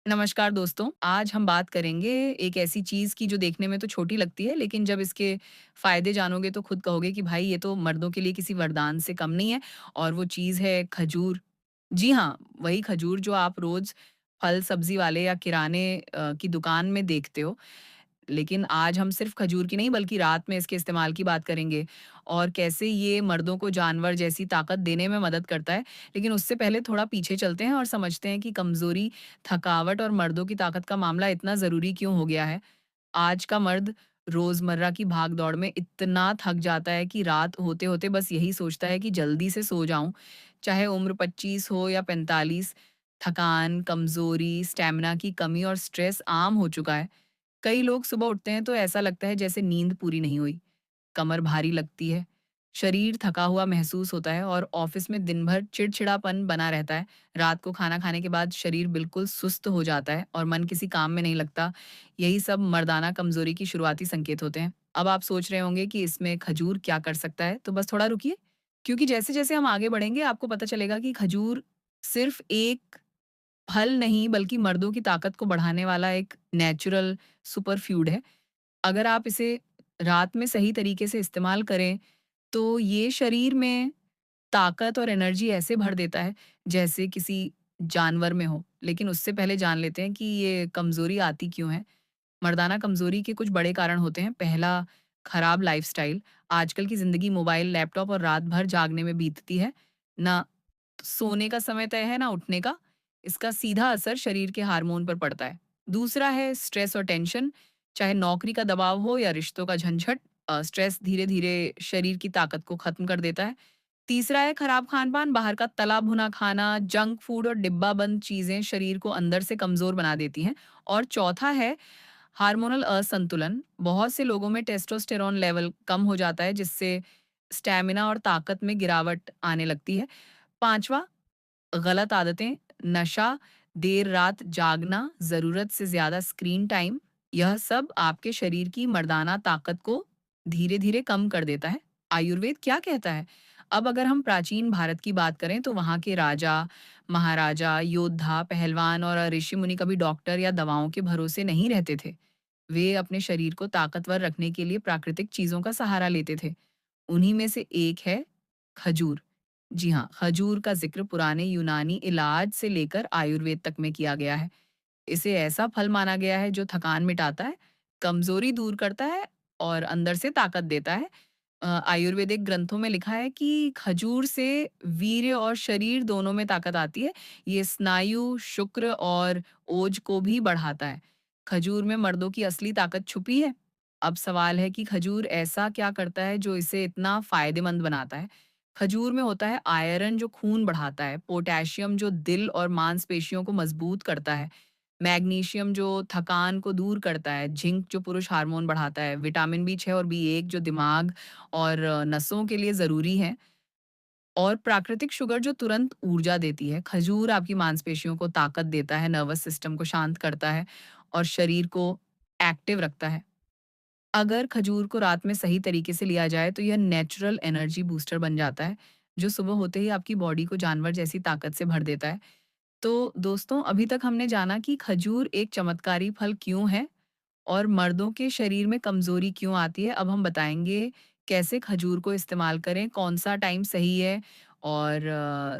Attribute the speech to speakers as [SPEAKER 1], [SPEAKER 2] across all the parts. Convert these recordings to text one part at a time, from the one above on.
[SPEAKER 1] नमस्कार दोस्तों, आज हम बात करेंगे एक ऐसी चीज़ की जो देखने में तो छोटी लगती है, लेकिन जब इसके फ़ायदे जानोगे तो खुद कहोगे कि भाई ये तो मर्दों के लिए किसी वरदान से कम नहीं है और वो चीज़ है खजूर। जी हाँ, वही खजूर जो आप रोज़ फल-सब्ज़ी वाले या किराने की दुकान में देखते हो। लेकिन आज हम सिर्फ़ खजूर की नहीं बल्कि रात में इसके इस्तेमाल की बात करेंगे और कैसे ये मर्दों को जानवर जैसी ताकत देने में मदद करता है। लेकिन उससे पहले थोड़ा पीछे चलते हैं और समझते हैं कि कमज़ोरी, थकावट और मर्दों की ताकत का मामला इतना ज़रूरी क्यों हो गया है। आज का मर्द रोज़मर्रा की भाग-दौड़ में इतना थक जाता है कि रात होते-होते बस यही सोचता है कि जल्दी से सो जाऊँ। चाहे उम्र 25 हो या 45, थकान, कमज़ोरी, स्टैमिना की कमी और स्ट्रेस आम हो चुका है। कई लोग सुबह उठते हैं तो ऐसा लगता है जैसे नींद पूरी नहीं हुई, कमर भारी लगती है, शरीर थका हुआ महसूस होता है और ऑफिस में दिन भर चिड़चिड़ापन बना रहता है। रात को खाना खाने के बाद शरीर बिल्कुल सुस्त हो जाता है और मन किसी काम में नहीं लगता। यही सब मर्दाना कमजोरी की शुरुआती संकेत होते हैं। अब आप सोच रहे होंगे कि इसमें खजूर क्या कर सकता है, तो बस थोड़ा रुकिए, क्योंकि जैसे-जैसे हम आगे बढ़ेंगे आपको पता चलेगा कि खजूर सिर्फ एक फल नहीं बल्कि मर्दों की ताकत को बढ़ाने वाला एक नेचुरल सुपर फूड है। अगर आप इसे रात में सही तरीके से इस्तेमाल करें, तो ये शरीर में ताकत और एनर्जी ऐसे भर देता है, जैसे किसी जानवर में हो। लेकिन उससे पहले जान लेते हैं कि ये कमज़ोरी आती क्यों है। मर्दाना कमज़ोरी के कुछ बड़े कारण होते हैं। पहला, खराब लाइफ़स्टाइल। आजकल की ज़िंदगी मोबाइल, लैपटॉप और रात भर जागने में बीतती है। ना सोने का समय तय है, ना उठने का। इसका सीधा असर शरीर के हार्मोन पर पड़ता है। दूसरा है स्ट्रेस और टेंशन, चाहे नौकरी का दबाव हो या रिश्तों का झंझट, स्ट्रेस धीरे-धीरे शरीर की ताकत को खत्म कर देता है। तीसरा है खराब खान-पान, बाहर का तला-भुना खाना, जंक फूड और डिब्बाबंद चीज़ें शरीर को अंदर से कमज़ोर बना देती हैं। और चौथा है हार्मोनल असंतुलन। बहुत से लोगों में टेस्टोस्टेरोन लेवल कम हो जाता है, जिससे स्टैमिना और ताकत में गिरावट आने लगती है। पाँचवाँ, गलत आदतें, नशा, देर रात जागना, ज़रूरत से ज़्यादा स्क्रीन टाइम, यह सब आपके शरीर की मर्दाना ताकत को धीरे-धीरे कम कर देता है। आयुर्वेद क्या कहता है? अब अगर हम प्राचीन भारत की बात करें तो वहाँ के राजा, महाराजा, योद्धा, पहलवान और ऋषि-मुनि कभी डॉक्टर या दवाओं के भरोसे नहीं रहते थे। वे अपने शरीर को ताकतवर रखने के लिए प्राकृतिक चीज़ों का सहारा लेते थे। उन्हीं में से एक है खजूर। जी हाँ, खजूर का ज़िक्र पुराने यूनानी इलाज से लेकर आयुर्वेद तक में किया गया है। इसे ऐसा फल माना गया है जो थकान मिटाता है, कमज़ोरी दूर करता है और अंदर से ताकत देता है। आयुर्वेदिक ग्रंथों में लिखा है कि खजूर से वीर्य और शरीर दोनों में ताकत आती है। ये स्नायु, शुक्र और ओज को भी बढ़ाता है। खजूर में मर्दों की असली ताकत छुपी है। अब सवाल है कि खजूर ऐसा क्या करता है जो इसे इतना फ़ायदेमंद बनाता है? खजूर में होता है आयरन जो खून बढ़ाता है, पोटेशियम जो दिल और मांसपेशियों को मजबूत करता है, मैग्नीशियम जो थकान को दूर करता है, जिंक जो पुरुष हार्मोन बढ़ाता है, विटामिन बी 6 और बी 1 जो दिमाग और नसों के लिए ज़रूरी हैं, और प्राकृतिक शुगर जो तुरंत ऊर्जा देती है। खजूर आपकी मांसपेशियों को ताकत देता है, नर्वस सिस्टम को शांत करता है और शरीर को एक्टिव रखता है। अगर खजूर को रात में सही तरीके से लिया जाए तो यह नेचुरल एनर्जी बूस्टर बन जाता है, जो सुबह होते ही आपकी बॉडी को जानवर जैसी ताकत से भर देता है। तो दोस्तों, अभी तक हमने जाना कि खजूर एक चमत्कारी फल क्यों है और मर्दों के शरीर में कमज़ोरी क्यों आती है। अब हम बताएँगे कैसे खजूर को इस्तेमाल करें, कौन-सा टाइम सही है और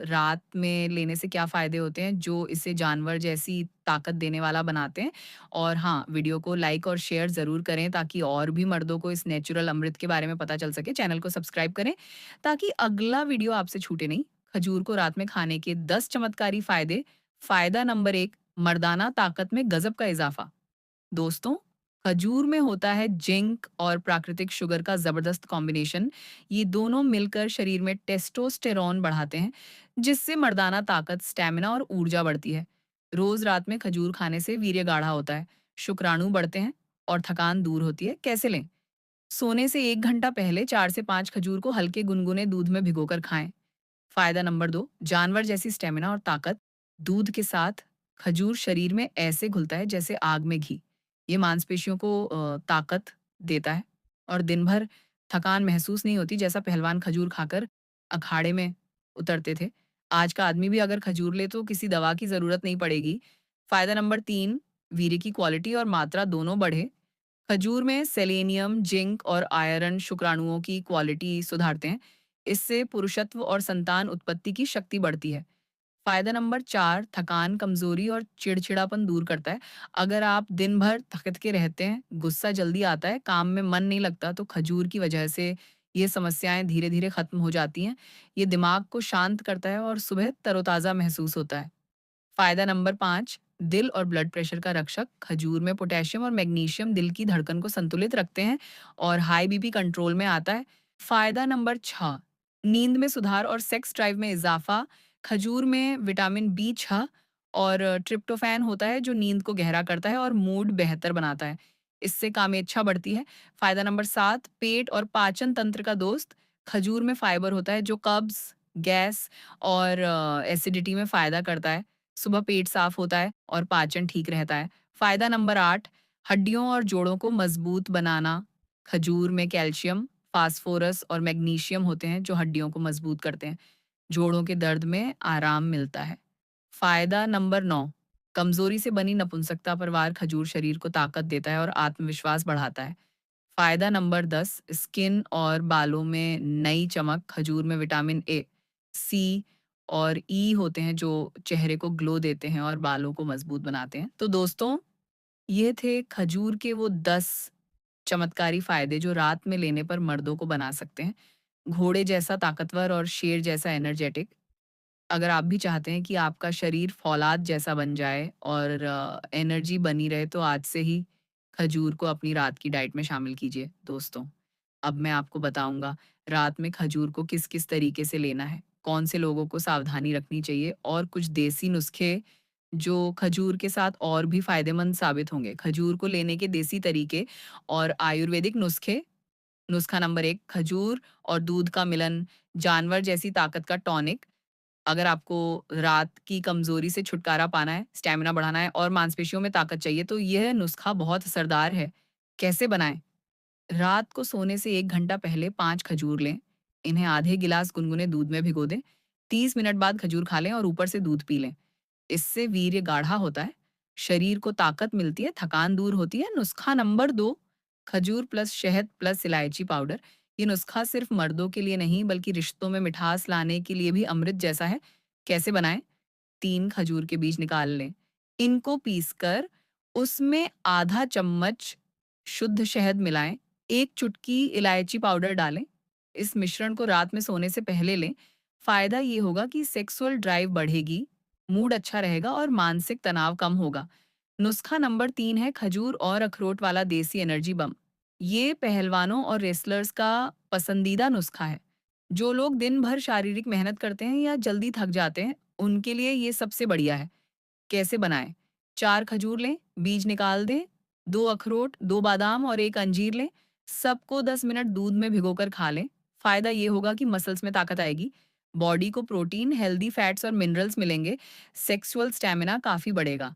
[SPEAKER 1] रात में लेने से क्या फ़ायदे होते हैं जो इसे जानवर जैसी ताकत देने वाला बनाते हैं। और हाँ, वीडियो को लाइक और शेयर ज़रूर करें ताकि और भी मर्दों को इस नेचुरल अमृत के बारे में पता चल सके। चैनल को सब्सक्राइब करें ताकि अगला वीडियो आपसे छूटे नहीं। खजूर को रात में खाने के 10 चमत्कारी फ़ायदे। फ़ायदा नंबर 1, मर्दाना ताकत में गज़ब का इज़ाफ़ा। दोस्तों, खजूर में होता है जिंक और प्राकृतिक शुगर का जबरदस्त कॉम्बिनेशन। ये दोनों मिलकर शरीर में टेस्टोस्टेरोन बढ़ाते हैं, जिससे मर्दाना ताकत, स्टैमिना और ऊर्जा बढ़ती है। रोज रात में खजूर खाने से वीर्य गाढ़ा होता है, शुक्राणु बढ़ते हैं और थकान दूर होती है। कैसे लें? सोने से 1 घंटा पहले 4 से 5 खजूर को हल्के गुनगुने दूध में भिगोकर खाएं। फायदा नंबर 2, जानवर जैसी स्टेमिना और ताकत। दूध के साथ खजूर शरीर में ऐसे घुलता है जैसे आग में घी। ये मांसपेशियों को ताकत देता है और दिन भर थकान महसूस नहीं होती, जैसा पहलवान खजूर खाकर अखाड़े में उतरते थे। आज का आदमी भी अगर खजूर ले तो किसी दवा की ज़रूरत नहीं पड़ेगी। फ़ायदा नंबर 3, वीर्य की क्वालिटी और मात्रा दोनों बढ़े। खजूर में सेलेनियम, जिंक और आयरन शुक्राणुओं की क्वालिटी सुधारते हैं। इससे पुरुषत्व और संतान उत्पत्ति की शक्ति बढ़ती है। फ़ायदा नंबर 4, थकान, कमज़ोरी और चिड़चिड़ापन दूर करता है। अगर आप दिन भर थकत के रहते हैं, गुस्सा जल्दी आता है, काम में मन नहीं लगता, तो खजूर की वजह से ये समस्याएँ धीरे-धीरे खत्म हो जाती हैं। ये दिमाग को शांत करता है और सुबह तरोताज़ा महसूस होता है। फ़ायदा नंबर 5, दिल और ब्लड प्रेशर का रक्षक। खजूर में पोटेशियम और मैग्नीशियम दिल की धड़कन को संतुलित रखते हैं और हाई बीपी कंट्रोल में आता है। फ़ायदा नंबर 6, नींद में सुधार और सेक्स ड्राइव में इज़ाफ़ा। खजूर में विटामिन बी6 और ट्रिप्टोफ़ैन होता है जो नींद को गहरा करता है और मूड बेहतर बनाता है। इससे कामेच्छा बढ़ती है। फ़ायदा नंबर 7, पेट और पाचन तंत्र का दोस्त। खजूर में फ़ाइबर होता है जो कब्ज़, गैस और एसिडिटी में फ़ायदा करता है। सुबह पेट साफ होता है और पाचन ठीक रहता है। फ़ायदा नंबर 8, हड्डियों और जोड़ों को मजबूत बनाना। खजूर में कैल्शियम, फास्फोरस और मैग्नीशियम होते हैं जो हड्डियों को मजबूत करते हैं। जोड़ों के दर्द में आराम मिलता है। फ़ायदा नंबर 9, कमज़ोरी से बनी नपुंसकता पर वार। खजूर शरीर को ताकत देता है और आत्मविश्वास बढ़ाता है। फ़ायदा नंबर 10, स्किन और बालों में नई चमक। खजूर में विटामिन ए, सी और ई होते हैं जो चेहरे को ग्लो देते हैं और बालों को मज़बूत बनाते हैं। तो दोस्तों, ये थे खजूर के वो 10 चमत्कारी फ़ायदे जो रात में लेने पर मर्दों को बना सकते हैं। घोड़े जैसा ताकतवर और शेर जैसा एनर्जेटिक। अगर आप भी चाहते हैं कि आपका शरीर फौलाद जैसा बन जाए और एनर्जी बनी रहे, तो आज से ही खजूर को अपनी रात की डाइट में शामिल कीजिए दोस्तों। अब मैं आपको बताऊँगा रात में खजूर को किस-किस तरीके से लेना है, कौन से लोगों को सावधानी रखनी चाहिए और कुछ देसी नुस्खे जो खजूर के साथ और भी फ़ायदेमंद साबित होंगे। खजूर को लेने के देसी तरीके और आयुर्वेदिक नुस्खे। नुस्खा नंबर 1, खजूर और दूध का मिलन, जानवर जैसी ताकत का टॉनिक। अगर आपको रात की कमज़ोरी से छुटकारा पाना है, स्टैमिना बढ़ाना है और मांसपेशियों में ताकत चाहिए, तो यह नुस्खा बहुत असरदार है। कैसे बनाएँ? रात को सोने से 1 घंटा पहले 5 खजूर लें। इन्हें आधे गिलास गुनगुने दूध में भिगो दें। 30 मिनट बाद खजूर खा लें और ऊपर से दूध पी लें। इससे वीर्य गाढ़ा होता है, शरीर को ताकत मिलती है, थकान दूर होती है। नुस्खा नंबर 2, खजूर प्लस शहद प्लस इलायची पाउडर। ये नुस्खा सिर्फ मर्दों के लिए नहीं बल्कि रिश्तों में मिठास लाने के लिए भी अमृत जैसा है। कैसे बनाएँ? 3 खजूर के बीज निकाल लें। इनको पीसकर उसमें आधा चम्मच शुद्ध शहद मिलाएँ, 1 चुटकी इलायची पाउडर डालें। इस मिश्रण को रात में सोने से पहले लें। फ़ायदा ये होगा कि सेक्सुअल ड्राइव बढ़ेगी, मूड अच्छा रहेगा और मानसिक तनाव कम होगा। नुस्खा नंबर 3 है खजूर और अखरोट वाला देसी एनर्जी बम। ये पहलवानों और रेसलर्स का पसंदीदा नुस्खा है। जो लोग दिन भर शारीरिक मेहनत करते हैं या जल्दी थक जाते हैं, उनके लिए ये सबसे बढ़िया है। कैसे बनाएँ? 4 खजूर लें, बीज निकाल दें, 2 अखरोट, 2 बादाम और 1 अंजीर लें। सबको 10 मिनट दूध में भिगोकर खा लें। फ़ायदा ये होगा कि मसल्स में ताकत आएगी, बॉडी को प्रोटीन, हेल्दी फैट्स और मिनरल्स मिलेंगे, सेक्सुअल स्टैमिना काफ़ी बढ़ेगा।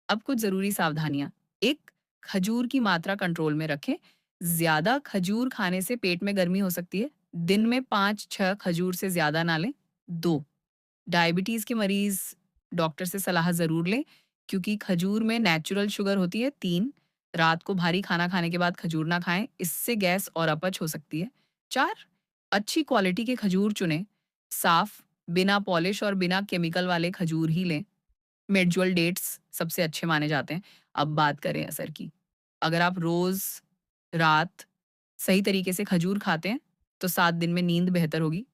[SPEAKER 1] अब कुछ ज़रूरी सावधानियाँ। 1, खजूर की मात्रा कंट्रोल में रखें। ज़्यादा खजूर खाने से पेट में गर्मी हो सकती है। दिन में 5-6 खजूर से ज़्यादा ना लें। 2, डायबिटीज़ के मरीज़ डॉक्टर से सलाह ज़रूर लें क्योंकि खजूर में नेचुरल शुगर होती है। 3, रात को भारी खाना खाने के बाद खजूर ना खाएँ, इससे गैस और अपच हो सकती है। 4, अच्छी क्वालिटी के खजूर चुनें, साफ, बिना पॉलिश और बिना केमिकल वाले खजूर ही लें। मेडजोल डेट्स सबसे अच्छे माने जाते हैं। अब बात करें असर की। अगर आप रोज़ रात सही तरीके से खजूर खाते हैं, तो 7 दिन में नींद बेहतर होगी।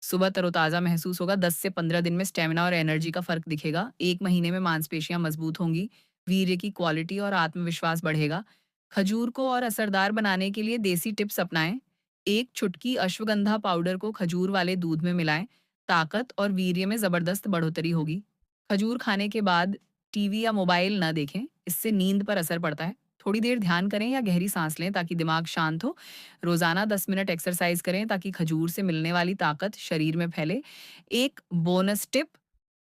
[SPEAKER 1] सुबह तरोताज़ा महसूस होगा, 10 से 15 दिन में स्टैमिना और एनर्जी का फ़र्क दिखेगा, 1 महीने में मांसपेशियाँ मज़बूत होंगी, वीर्य की क्वालिटी और आत्मविश्वास बढ़ेगा। खजूर को और असरदार बनाने के लिए देसी टिप्स अपनाएँ। 1 चुटकी अश्वगंधा पाउडर को खजूर वाले दूध में मिलाएँ, ताकत और वीर्य में ज़बरदस्त बढ़ोतरी होगी। खजूर खाने के बाद टीवी या मोबाइल न देखें, इससे नींद पर असर पड़ता है। थोड़ी देर ध्यान करें या गहरी सांस लें ताकि दिमाग शांत हो। रोजाना 10 मिनट एक्सरसाइज करें ताकि खजूर से मिलने वाली ताकत शरीर में फैले। एक बोनस टिप,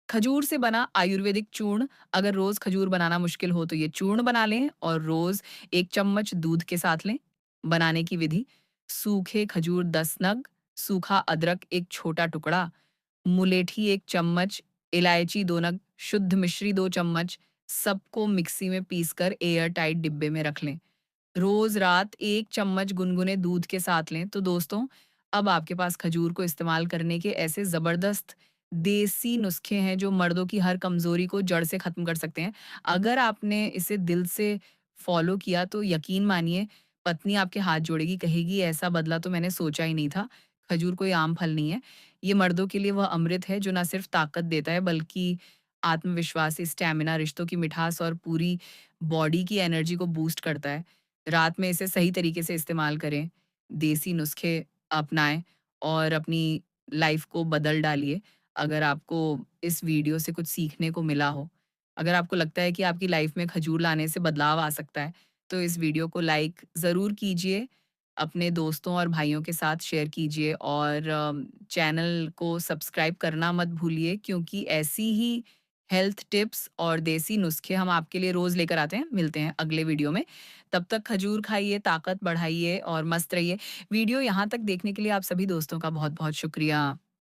[SPEAKER 1] खजूर से बना आयुर्वेदिक चूर्ण। अगर रोज खजूर बनाना मुश्किल हो तो ये चूर्ण बना लें और रोज 1 चम्मच दूध के साथ लें। बनाने की विधि, सूखे खजूर 10 नग, सूखा अदरक 1 छोटा टुकड़ा, मुलेठी 1 चम्मच, इलायची 2 नग, शुद्ध मिश्री 2 चम्मच, सबको मिक्सी में पीसकर एयर टाइट डिब्बे में रख लें। रोज़ रात 1 चम्मच गुनगुने दूध के साथ लें। तो दोस्तों, अब आपके पास खजूर को इस्तेमाल करने के ऐसे ज़बरदस्त देसी नुस्खे हैं जो मर्दों की हर कमज़ोरी को जड़ से ख़त्म कर सकते हैं। अगर आपने इसे दिल से फ़ॉलो किया तो यकीन मानिए पत्नी आपके हाथ जोड़ेगी, कहेगी ऐसा बदला तो मैंने सोचा ही नहीं था। खजूर कोई आम फल नहीं है। ये मर्दों के लिए वह अमृत है जो ना सिर्फ़ ताकत देता है बल्कि आत्मविश्वास, स्टैमिना, रिश्तों की मिठास और पूरी बॉडी की एनर्जी को बूस्ट करता है। रात में इसे सही तरीके से इस्तेमाल करें, देसी नुस्खे अपनाएँ और अपनी लाइफ़ को बदल डालिए। अगर आपको इस वीडियो से कुछ सीखने को मिला हो, अगर आपको लगता है कि आपकी लाइफ़ में खजूर लाने से बदलाव आ सकता है, तो इस वीडियो को लाइक ज़रूर कीजिए, अपने दोस्तों और भाइयों के साथ शेयर कीजिए और चैनल को सब्सक्राइब करना मत भूलिए क्योंकि ऐसी ही हेल्थ टिप्स और देसी नुस्खे हम आपके लिए रोज़ लेकर आते हैं। मिलते हैं अगले वीडियो में। तब तक खजूर खाइए, ताकत बढ़ाइए और मस्त रहिए। वीडियो यहाँ तक देखने के लिए आप सभी दोस्तों का बहुत-बहुत शुक्रिया।